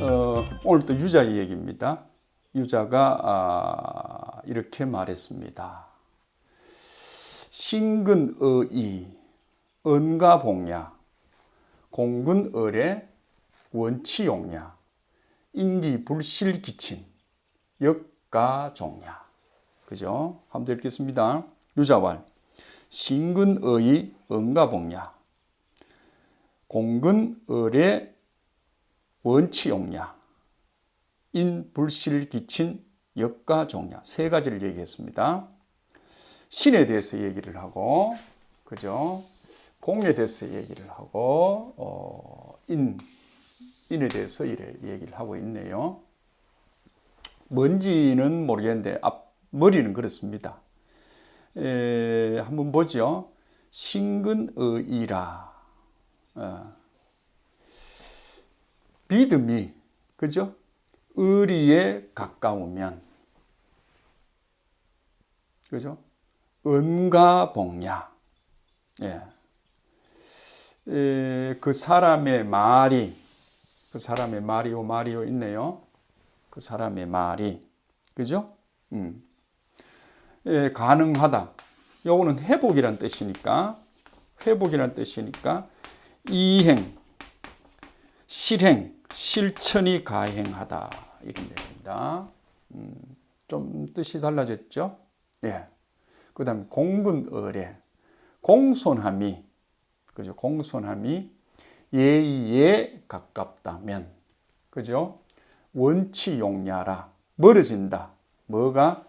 오늘 또 유자 얘기입니다. 유자가 이렇게 말했습니다. 신근의이 언가봉야 공근을의 원치용야 인기불실기친 역가종야. 그죠? 한번 읽겠습니다. 유자왈 신근의이 언가봉야 공근을의 원치용야 인불실기친 역가종야. 세 가지를 얘기했습니다. 신에 대해서 얘기를 하고, 그죠? 공에 대해서 얘기를 하고, 인에 대해서 이래 얘기를 하고 있네요. 뭔지는 모르겠는데, 머리는 그렇습니다. 한번 보죠. 신근의이라. 믿음이, 그죠? 의리에 가까우면, 그죠? 은가봉야. 예. 그 사람의 말이, 마리오 있네요. 그 사람의 말이, 그죠? 예, 가능하다. 요거는 회복이란 뜻이니까, 이행, 실행, 실천이 가행하다. 이런 얘기입니다. 좀 뜻이 달라졌죠? 예. 그 다음에 공근의례, 공손함이, 그죠? 공손함이 예의에 가깝다면, 그죠? 원치용야라, 멀어진다. 뭐가?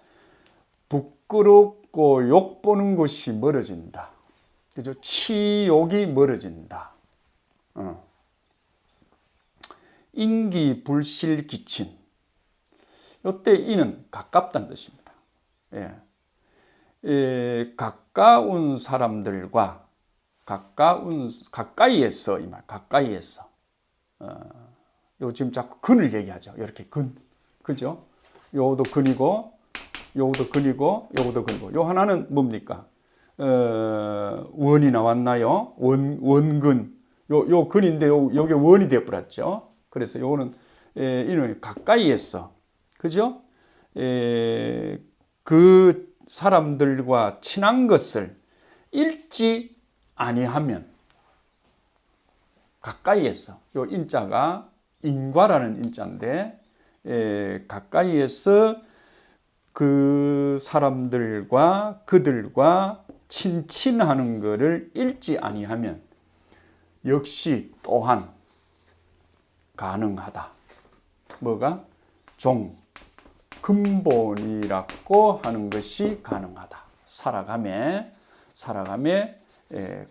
부끄럽고 욕보는 것이 멀어진다. 그죠? 치욕이 멀어진다. 인기불실기친. 이때 이는 가깝다는 뜻입니다. 예. 가까운 사람들과 가까이에서 이 말, 가까이에서. 요 지금 자꾸 근을 얘기하죠. 이렇게 근, 그죠? 요도 근이고, 요도 근이고, 요도 근이고. 요 하나는 뭡니까? 원이 나왔나요? 원근. 요 근인데 요게 원이 되어버렸죠. 그래서 요거는 이는 가까이에서, 그죠? 그 사람들과 친한 것을 잃지 아니하면, 가까이에서, 요 인자가 인과라는 인자인데, 가까이에서 그 사람들과 그들과 친친하는 것을 잃지 아니하면 역시 또한 가능하다. 뭐가? 근본이라고 하는 것이 가능하다. 살아감에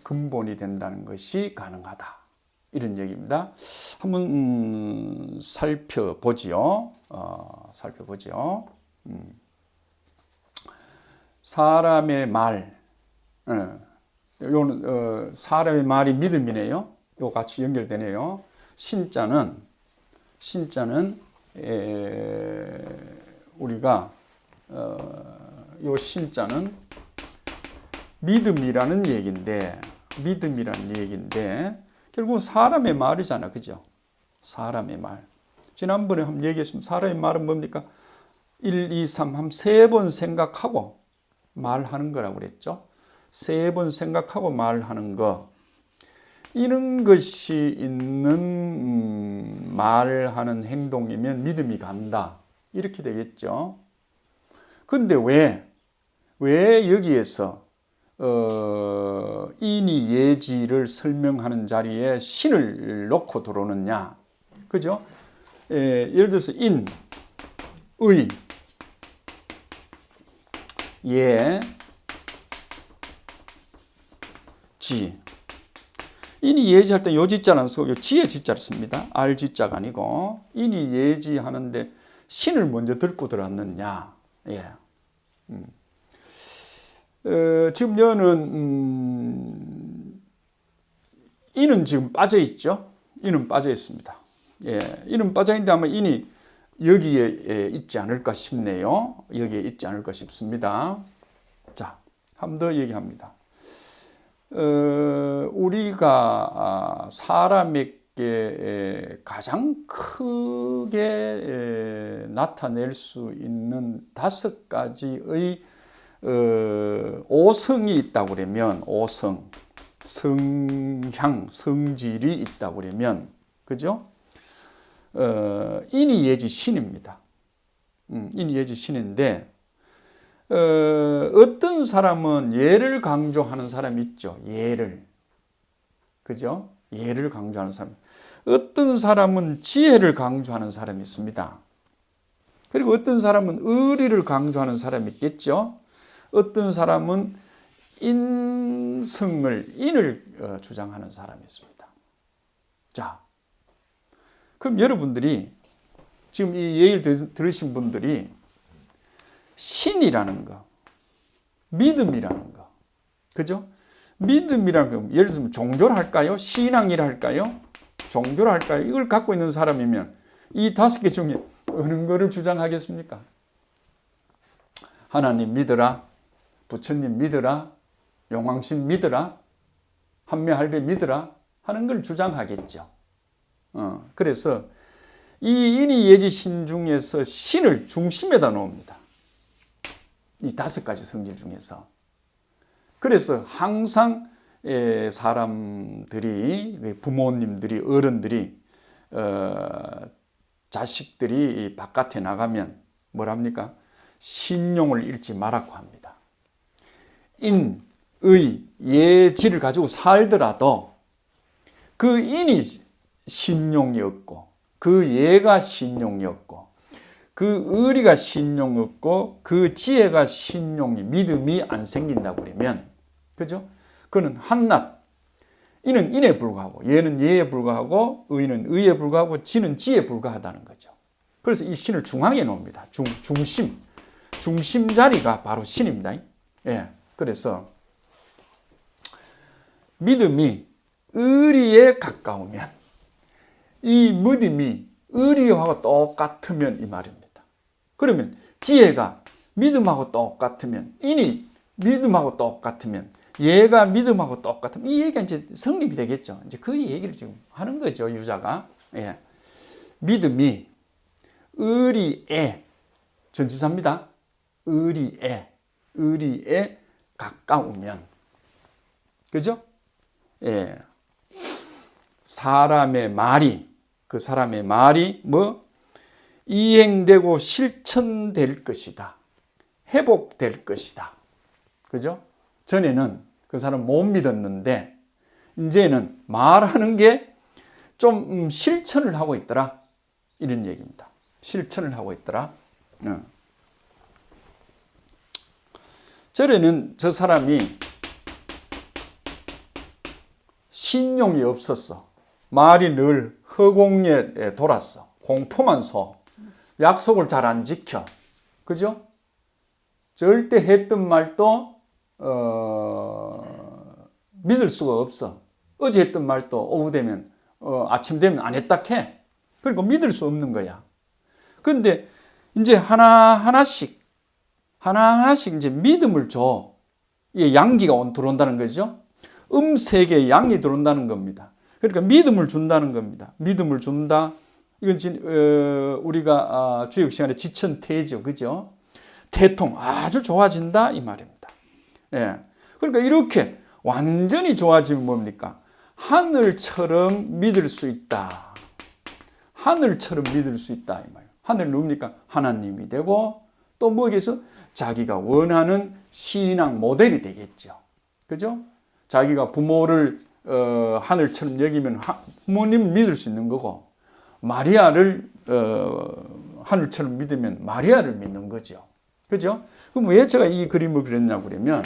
근본이 된다는 것이 가능하다. 이런 얘기입니다. 한번 살펴보지요. 사람의 말, 요는 사람의 말이 믿음이네요. 요 같이 연결되네요. 신자는 우리가 요 신자는 믿음이라는 얘기인데 결국은 사람의 말이잖아, 그죠? 사람의 말. 지난번에 한번 얘기했습니다. 사람의 말은 뭡니까? 1, 2, 3 한 3번 생각하고 말하는 거라고 그랬죠. 3번 생각하고 말하는 거. 이런 것이 있는 말하는 행동이면 믿음이 간다. 이렇게 되겠죠. 근데 왜 여기에서 인이 예지를 설명하는 자리에 신을 놓고 들어오느냐. 그죠? 예를 들어서 인, 의, 예, 지. 인이 예지할 때 요 지자는 쓰고 요 지의 지자를 씁니다. 알 지자가 아니고. 인이 예지하는데 신을 먼저 들고 들어왔느냐. 예. 지금 여는 인은 지금 빠져 있죠. 인은 빠져 있습니다. 예, 인은 빠져 있는데 아마 인이 여기에 있지 않을까 싶네요. 여기에 있지 않을까 싶습니다. 자, 한 번 더 얘기합니다. 우리가 사람에게 여러분께 가장 크게 나타낼 수 있는 5가지의 오성이 있다고 그러면, 오성, 성향, 성질이 있다고 그러면, 그죠? 인이 예지 신입니다. 인이 예지 신인데, 어떤 사람은 예를 강조하는 사람이 있죠. 예를. 그죠? 예를 강조하는 사람. 어떤 사람은 지혜를 강조하는 사람이 있습니다. 그리고 어떤 사람은 의리를 강조하는 사람이 있겠죠. 어떤 사람은 인을 주장하는 사람이 있습니다. 자, 그럼 여러분들이 지금 이 얘기를 들으신 분들이 신이라는 거, 믿음이라는 거, 그죠? 믿음이라는 거, 예를 들면 종교를 할까요? 신앙이라 할까요? 종교를 할까요? 이걸 갖고 있는 사람이면 이 5개 중에 어느 거를 주장하겠습니까? 하나님 믿어라, 부처님 믿어라, 용왕신 믿어라, 한매할배 믿어라 하는 걸 주장하겠죠. 그래서 이 인이 예지 신 중에서 신을 중심에다 놓습니다. 이 5가지 성질 중에서. 그래서 항상 사람들이, 부모님들이, 어른들이, 자식들이 바깥에 나가면 뭐랍니까? 신용을 잃지 말라고 합니다. 인, 의, 예지를 가지고 살더라도 그 인이 신용이 없고, 그 예가 신용이 없고, 그 의리가 신용 없고, 그 지혜가 신용이, 믿음이 안 생긴다고 그러면, 그죠? 그는 한낱, 이는 인에 불과하고, 예는 예에 불과하고, 의는 의에 불과하고, 지는 지에 불과하다는 거죠. 그래서 이 신을 중앙에 놓습니다. 중심. 중심 자리가 바로 신입니다. 예. 그래서 믿음이 의리에 가까우면, 이 믿음이 의리하고 똑같으면 이 말입니다. 그러면 지혜가 믿음하고 똑같으면, 인이 믿음하고 똑같으면, 예가 믿음하고 똑같으면 이 얘기가 이제 성립이 되겠죠. 이제 그 얘기를 지금 하는 거죠, 유자가. 예. 믿음이 의리에, 전치사입니다. 의리에 가까우면, 그죠? 예. 사람의 말이, 그 사람의 말이 이행되고 실천될 것이다. 회복될 것이다. 그죠? 전에는 그 사람 못 믿었는데, 이제는 말하는 게 좀 실천을 하고 있더라. 이런 얘기입니다. 실천을 하고 있더라. 전에는 저 사람이 신용이 없었어. 말이 늘 허공에 돌았어. 공포만 서. 약속을 잘 안 지켜. 그죠? 절대 했던 말도 믿을 수가 없어. 어제 했던 말도 오후 되면 아침 되면 안 했다 해. 그러니까 믿을 수 없는 거야. 그런데 이제 하나하나씩 이제 믿음을 줘. 이게 양기가 들어온다는 거죠. 음색에 양이 들어온다는 겁니다. 그러니까 믿음을 준다는 겁니다. 믿음을 준다. 이건 우리가 주역 시간에 지천태죠. 그죠? 태통 아주 좋아진다 이 말입니다. 예. 그러니까 이렇게 완전히 좋아지면 뭡니까? 하늘처럼 믿을 수 있다. 하늘처럼 믿을 수 있다 이 말이에요. 하늘 누굽니까? 하나님이 되고 또 뭐겠어? 자기가 원하는 신앙 모델이 되겠죠. 그죠? 자기가 부모를 하늘처럼 여기면 부모님을 믿을 수 있는 거고, 마리아를 하늘처럼 믿으면 마리아를 믿는 거죠. 그죠? 그럼 왜 제가 이 그림을 그렸냐고 그러면,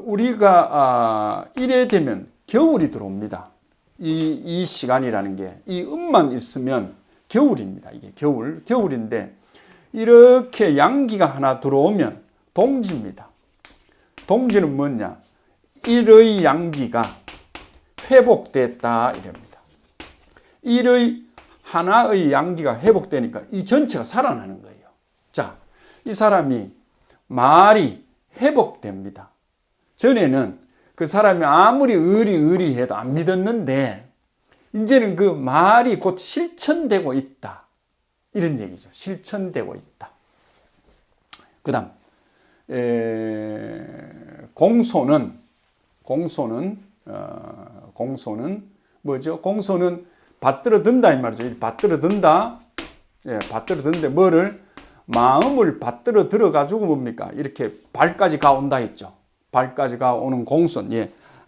우리가 이래 되면 겨울이 들어옵니다. 이 시간이라는 게, 이 음만 있으면 겨울입니다. 이게 겨울인데, 이렇게 양기가 하나 들어오면 동지입니다. 동지는 뭐냐? 일의 양기가 회복됐다 이랍니다. 일의 하나의 양기가 회복되니까 이 전체가 살아나는 거예요. 자, 이 사람이 말이 회복됩니다. 전에는 그 사람이 아무리 의리해도 안 믿었는데 이제는 그 말이 곧 실천되고 있다. 이런 얘기죠. 실천되고 있다. 그 다음 공소는 뭐죠? 공소는 받들어 든다 이 말이죠. 받들어 든다. 받들어 든데 뭐를? 마음을 받들어 들어 가지고 뭡니까? 이렇게 발까지 가온다 했죠. 발까지 가오는 공손.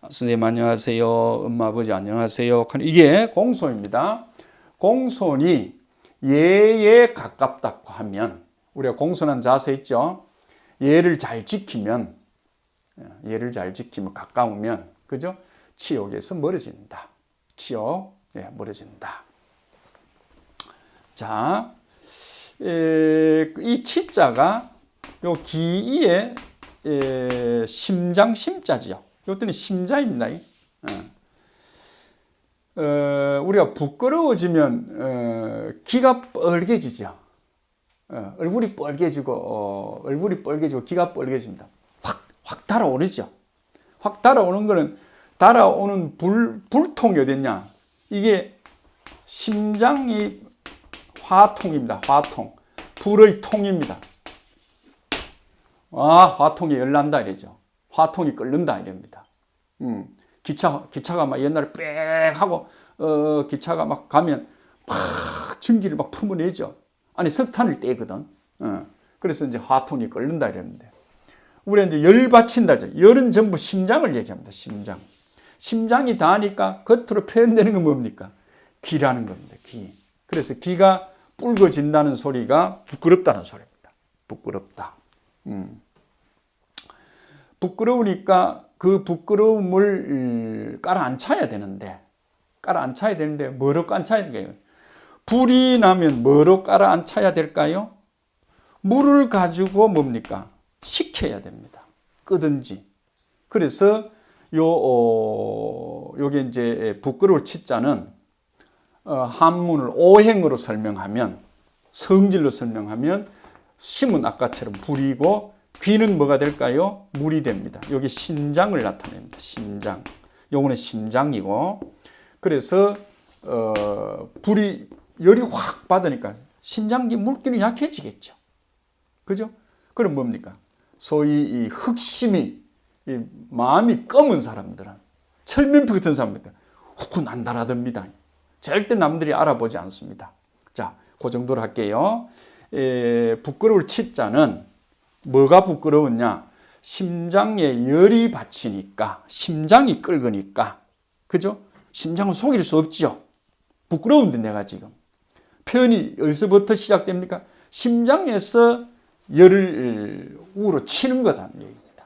선생님 안녕하세요. 엄마 아버지 안녕하세요. 이게 공손입니다. 공손이 예에 가깝다고 하면 우리가 공손한 자세 있죠. 예를 잘 지키면 가까우면 그죠? 치욕에서 멀어진다. 멀어진다. 자, 이 치자가 요 기이의 심장 심자지요. 이것들은 심자입니다. 우리가 부끄러워지면 기가 뻘개지죠. 얼굴이 뻘개지고 기가 뻘개집니다. 확 달아오르죠. 확 달아오는 거는 달아오는 불통이 어딨냐? 이게 심장이 화통입니다. 화통. 불의 통입니다. 화통이 열난다 이러죠. 화통이 끓는다 이럽니다. 기차가 막 옛날에 빽 하고 기차가 막 가면 막 전기를 막 품어내죠. 아니 석탄을 떼거든. 그래서 이제 화통이 끓는다 이러는데 우리가 이제 열 받친다죠. 열은 전부 심장을 얘기합니다. 심장이 닿으니까 겉으로 표현되는 건 뭡니까? 기라는 겁니다. 기. 그래서 기가 붉어진다는 소리가 부끄럽다는 소리입니다. 부끄럽다. 부끄러우니까 그 부끄러움을 깔아앉혀야 되는데 뭐로 깔아앉혀야 될까요? 불이 나면 뭐로 깔아앉혀야 될까요? 물을 가지고 뭡니까? 식혀야 됩니다. 끄든지. 그래서 요게 이제 부끄러울 치자는 한문을 오행으로 설명하면 성질로 설명하면 심은 아까처럼 불이고 귀는 뭐가 될까요? 물이 됩니다. 여기 신장을 나타냅니다. 신장. 요거는 심장이고 그래서 불이 열이 확 받으니까 신장기 물기는 약해지겠죠. 그죠? 그럼 뭡니까? 소위 이 흑심이 이 마음이 검은 사람들은 철면피 같은 사람들은 후끈 안달하답니다. 절대 남들이 알아보지 않습니다. 자, 그 정도로 할게요. 부끄러울 치자는 뭐가 부끄러웠냐? 심장에 열이 받치니까 심장이 끓으니까 그죠? 심장은 속일 수 없죠. 부끄러운데 내가 지금 표현이 어디서부터 시작됩니까? 심장에서 열을 우로 치는 거다는 얘기입니다.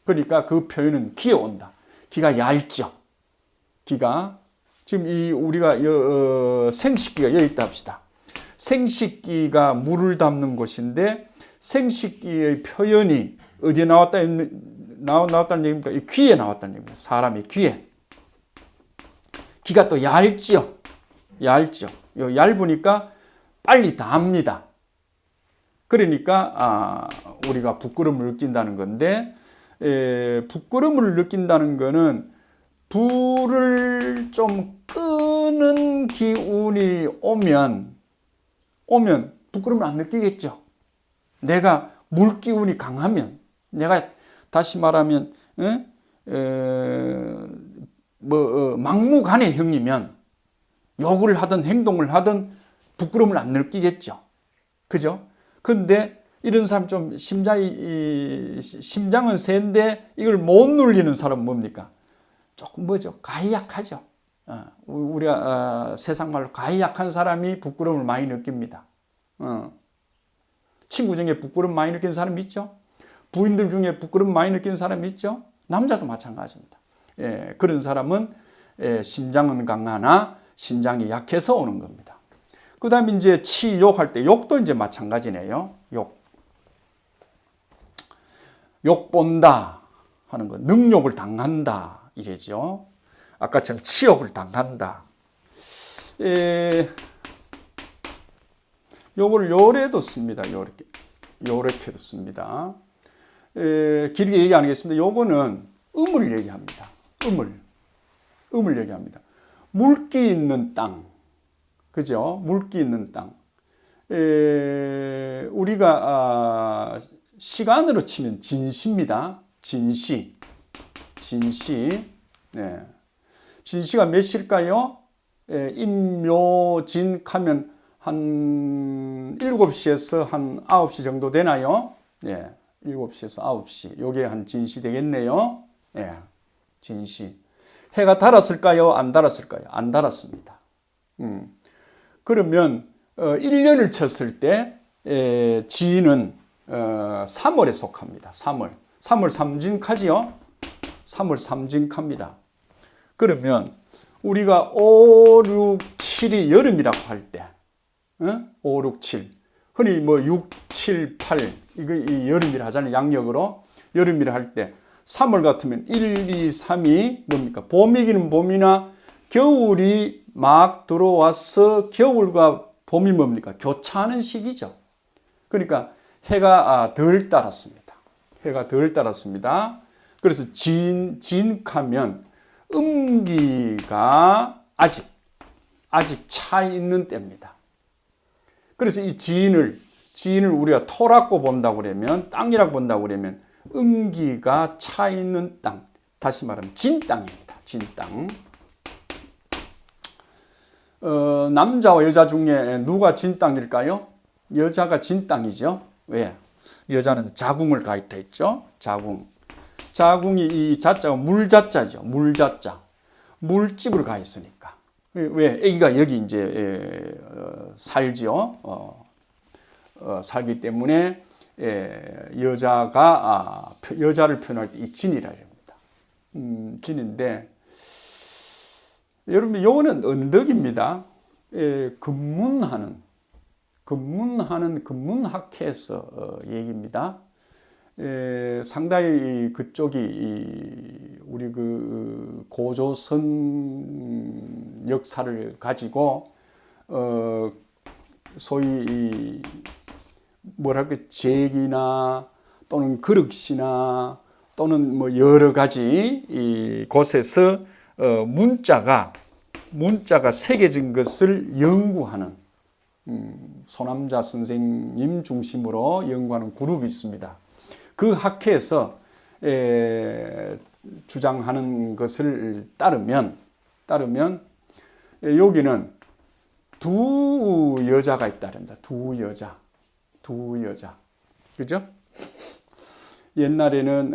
그러니까 그 표현은 기에 온다. 기가 얇죠. 기가 지금 우리가 생식기가 여기 있다 합시다. 생식기가 물을 담는 곳인데 생식기의 표현이 어디에 나왔다는 얘기입니까? 이 귀에 나왔다는 얘기입니다. 사람의 귀에. 귀가 또 얇죠. 얇으니까 빨리 닿습니다. 그러니까 우리가 부끄러움을 느낀다는 건데 부끄러움을 느낀다는 거는 불을 좀 끄는 기운이 오면 부끄러움을 안 느끼겠죠. 내가 물 기운이 강하면 내가 다시 말하면 막무가내 형이면 욕을 하든 행동을 하든 부끄러움을 안 느끼겠죠. 그죠? 근데 이런 사람 좀 심장은 센데 이걸 못 눌리는 사람은 뭡니까? 조금 가히 약하죠. 우리가 세상 말로 가히 약한 사람이 부끄러움을 많이 느낍니다. 친구 중에 부끄러움 많이 느끼는 사람 있죠? 부인들 중에 부끄러움 많이 느끼는 사람 있죠? 남자도 마찬가지입니다. 그런 사람은 심장은 강하나 신장이 약해서 오는 겁니다. 그 다음에 이제 치욕할 때 욕도 이제 마찬가지네요. 욕 본다 하는 거, 능욕을 당한다 이래죠. 아까처럼 치욕을 당한다. 요걸 요래도 씁니다. 요렇게도 씁니다. 길게 얘기 안 하겠습니다. 요거는 음을 얘기합니다. 음을 얘기합니다. 물기 있는 땅, 그죠? 물기 있는 땅. 우리가 시간으로 치면 진시입니다. 진시. 네. 진시가 몇 시일까요? 임묘진하면 한 7시에서 한 9시 정도 되나요? 예, 7시에서 9시. 요게 한 진시 되겠네요. 예, 진시. 해가 달았을까요? 안 달았을까요? 안 달았습니다. 그러면 1년을 쳤을 때 지인은 3월에 속합니다. 3월 삼진카지요. 3월 삼진카입니다. 그러면 우리가 5, 6, 7이 여름이라고 할 때 5, 6, 7 흔히 뭐 6, 7, 8 이거 여름이라 하잖아요. 양력으로 여름이라 할 때 3월 같으면 1, 2, 3이 뭡니까? 봄이기는 봄이나 겨울이 막 들어와서 겨울과 봄이 뭡니까? 교차하는 시기죠. 그러니까 해가 덜 달았습니다. 해가 덜 달았습니다. 그래서 진하면 음기가 아직 차 있는 때입니다. 그래서 이 진을 우리가 토라고 본다고 그러면, 땅이라고 본다고 그러면 음기가 차 있는 땅, 다시 말하면 진땅입니다. 진땅. 남자와 여자 중에 누가 진땅일까요? 여자가 진땅이죠. 왜? 여자는 자궁을 가있다 했죠. 자궁이 이 자자가 물자자죠. 물자자. 물집으로 가 있으니까. 왜? 아기가 여기 이제 살지요. 살기 때문에 여자를 표현할 때 이 진이라 합니다. 진인데 여러분 요거는 언덕입니다. 근문학회에서 얘기입니다. 상당히 그쪽이 우리 그 고조선 역사를 가지고 소위 뭐랄까 제기나 또는 그릇이나 또는 뭐 여러 가지 이 곳에서 문자가 새겨진 것을 연구하는 소남자 선생님 중심으로 연구하는 그룹이 있습니다. 그 학회에서 주장하는 것을 따르면 여기는 두 여자가 있다랍니다. 두 여자. 그죠? 옛날에는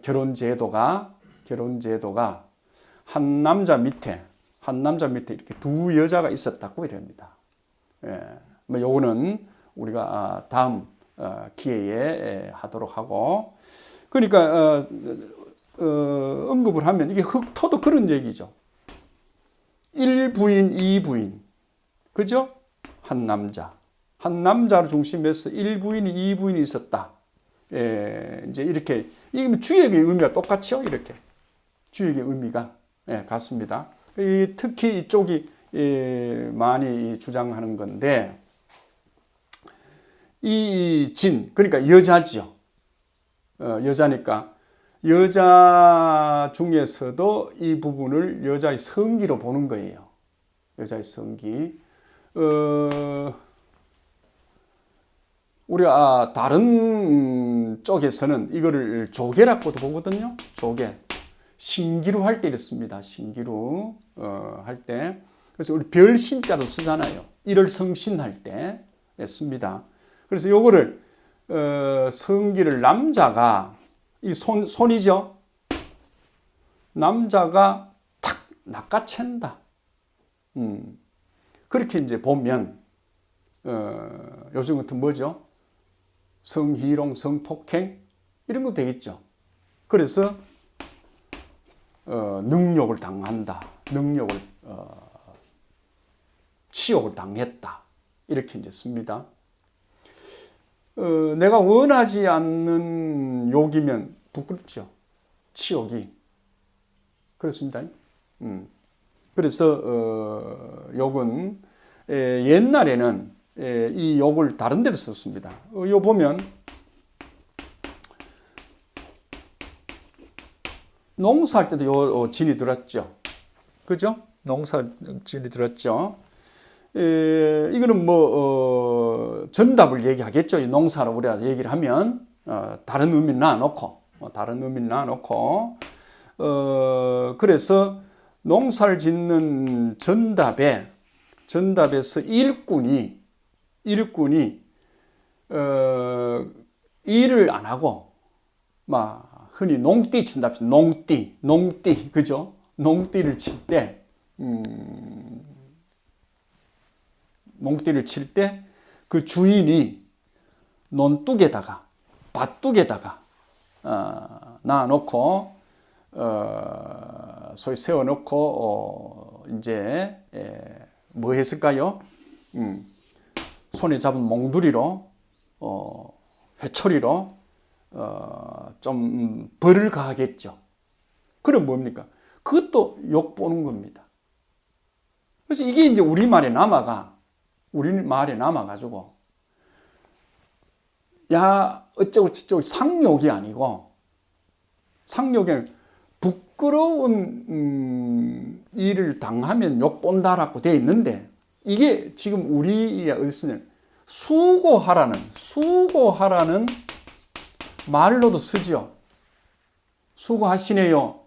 결혼 제도가 한 남자 밑에 이렇게 두 여자가 있었다고 이럽니다. 뭐 요거는 우리가 다음 기회에 하도록 하고, 그러니까 언급을 하면 이게 흑토도 그런 얘기죠. 1부인, 2부인, 그죠? 한 남자를 중심해서 1부인이 2부인이 있었다. 이제 이렇게 이게 주역의 의미가 똑같죠? 이렇게 주역의 의미가 같습니다. 특히 이쪽이 많이 주장하는 건데, 이 진, 그러니까 여자지요. 여자니까 여자 중에서도 이 부분을 여자의 성기로 보는 거예요. 여자의 성기. 우리가 다른 쪽에서는 이거를 조개라고도 보거든요. 조개. 신기루 할 때 이랬습니다. 신기루 할 때. 그래서 우리 별신자도 쓰잖아요. 일월 성신할 때 씁니다. 그래서 요거를 성기를 남자가 이 손이죠. 남자가 탁 낚아챈다. 그렇게 이제 보면 요즘 같은 뭐죠? 성희롱, 성폭행 이런 거 되겠죠. 그래서 능욕을 당한다. 치욕을 당했다. 이렇게 이제 씁니다. 내가 원하지 않는 욕이면 부끄럽죠. 치욕이. 그렇습니다. 그래서 욕은 옛날에는 이 욕을 다른 데로 썼습니다. 요 보면 농사할 때도 요 진이 들었죠. 그죠? 농사 진이 들었죠. 이거는 정답을 얘기하겠죠. 이 농사를 우리가 얘기를 하면, 다른 의미는 놔놓고, 그래서 농사를 짓는 전답에서 일꾼이, 일을 안 하고, 흔히 농띠 친다. 농띠, 그죠? 농띠를 칠 때, 그 주인이 논둑에다가, 밭둑에다가, 놔놓고, 소위 세워놓고, 이제, 뭐 했을까요? 손에 잡은 몽두리로, 회초리로, 좀 벌을 가하겠죠. 그럼 뭡니까? 그것도 욕보는 겁니다. 그래서 이게 이제 우리말에 남아가지고, 야, 어쩌고 상욕이 아니고, 부끄러운 일을 당하면 욕본다라고 되어 있는데, 이게 지금 우리의 어디서는 수고하라는 말로도 쓰죠. 수고하시네요.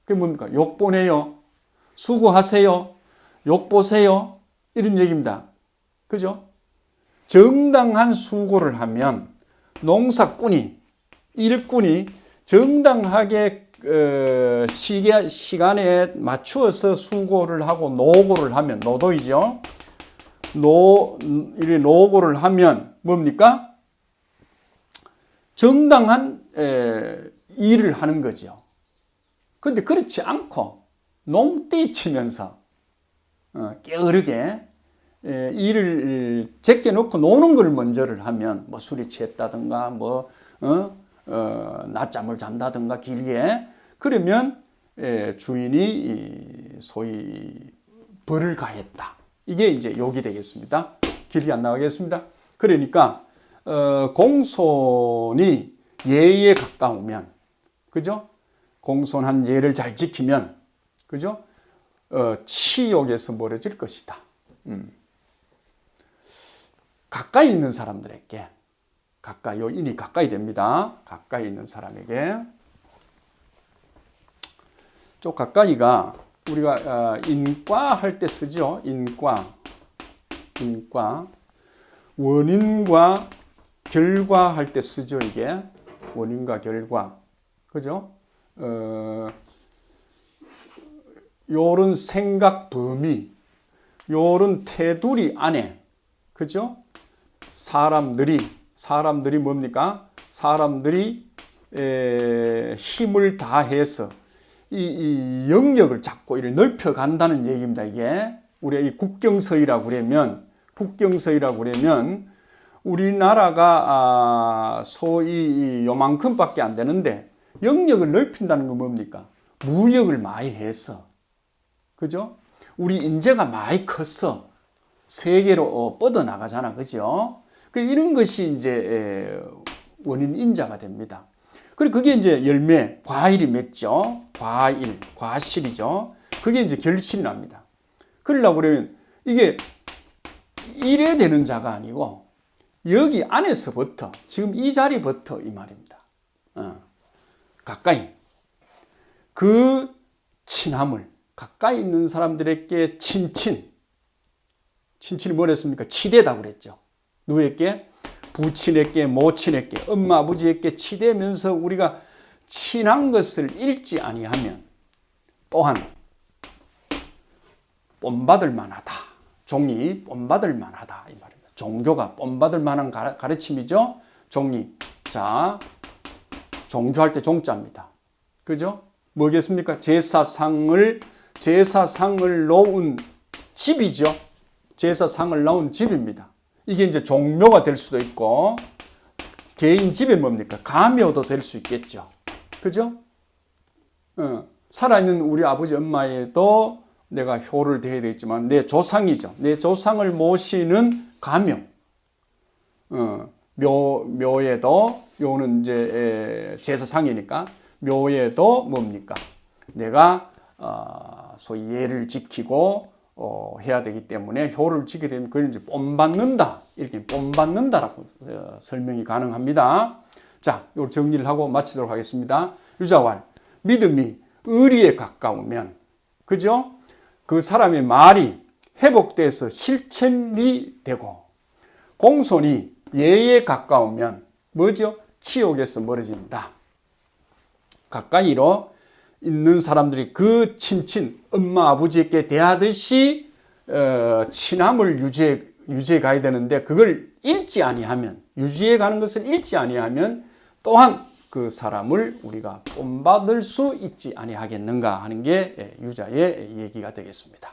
그게 뭡니까? 욕보네요. 수고하세요. 욕보세요. 이런 얘기입니다. 그죠? 정당한 수고를 하면 일꾼이 정당하게 시간에 맞추어서 수고를 하고 노고를 하면, 노도이죠. 노고를 하면 뭡니까? 정당한 일을 하는 거죠. 그런데 그렇지 않고 농띠 치면서 게으르게 일을 제껴놓고 노는 걸 먼저를 하면, 뭐 술이 취했다든가, 낮잠을 잔다든가 길게, 그러면 주인이 소위 벌을 가했다. 이게 이제 욕이 되겠습니다. 길이 안 나가겠습니다. 그러니까 공손이 예의에 가까우면, 그죠? 공손한 예를 잘 지키면, 그죠? 치욕에서 멀어질 것이다. 가까이 있는 사람들에게, 인이 가까이 됩니다. 가까이 있는 사람에게. 좀 가까이가 우리가 인과 할 때 쓰죠. 인과. 원인과 결과 할 때 쓰죠. 이게 원인과 결과. 그죠? 요런 생각 범위, 요런 테두리 안에, 그죠? 사람들이 뭡니까? 사람들이 힘을 다해서 이 영역을 잡고 이렇게 넓혀 간다는 얘기입니다. 이게 우리가 이 국경서이라고 그러면 우리나라가 소위 요만큼밖에 안 되는데 영역을 넓힌다는 건 뭡니까? 무역을 많이 해서, 그죠? 우리 인재가 많이 컸어. 세계로 뻗어나가잖아. 그죠? 이런 것이 이제 원인 인자가 됩니다. 그리고 그게 이제 열매, 과일이 맺죠. 과실이죠. 그게 이제 결실이 납니다. 그러려고 그러면 이게 이래 되는 자가 아니고 여기 안에서부터, 지금 이 자리부터 이 말입니다. 가까이. 그 친함을, 가까이 있는 사람들에게 친친이 뭐랬습니까? 치대다고 그랬죠. 누구에게? 부친에게, 모친에게, 엄마, 아버지에게 치대면서 우리가 친한 것을 잃지 아니하면 또한 본받을 만하다. 종이 본받을 만하다. 이 말입니다. 종교가 본받을 만한 가르침이죠. 종이. 자, 종교할 때 종자입니다. 그죠? 뭐겠습니까? 제사상을 놓은 집이죠. 제사상을 놓은 집입니다. 이게 이제 종묘가 될 수도 있고, 개인 집에 뭡니까? 가묘도 될 수 있겠죠. 그죠? 살아있는 우리 아버지 엄마에도 내가 효를 대해야 되겠지만, 내 조상이죠. 내 조상을 모시는 가묘. 묘에도, 요는 이제 제사상이니까, 묘에도 뭡니까? 내가 소위 예를 지키고 해야 되기 때문에 효를 지키게 되면 그걸 이제 본받는다. 이렇게 본받는다라고 설명이 가능합니다. 자, 이걸 정리를 하고 마치도록 하겠습니다. 유자왈, 믿음이 의리에 가까우면, 그죠? 그 사람의 말이 회복돼서 실천이 되고, 공손이 예에 가까우면 뭐죠? 치욕에서 멀어진다. 가까이로 있는 사람들이 그 친친, 엄마, 아버지에게 대하듯이 친함을 유지해 가야 되는데 그걸 잃지 아니하면, 유지해 가는 것을 잃지 아니하면 또한 그 사람을 우리가 본받을 수 있지 아니하겠는가 하는 게 유자의 얘기가 되겠습니다.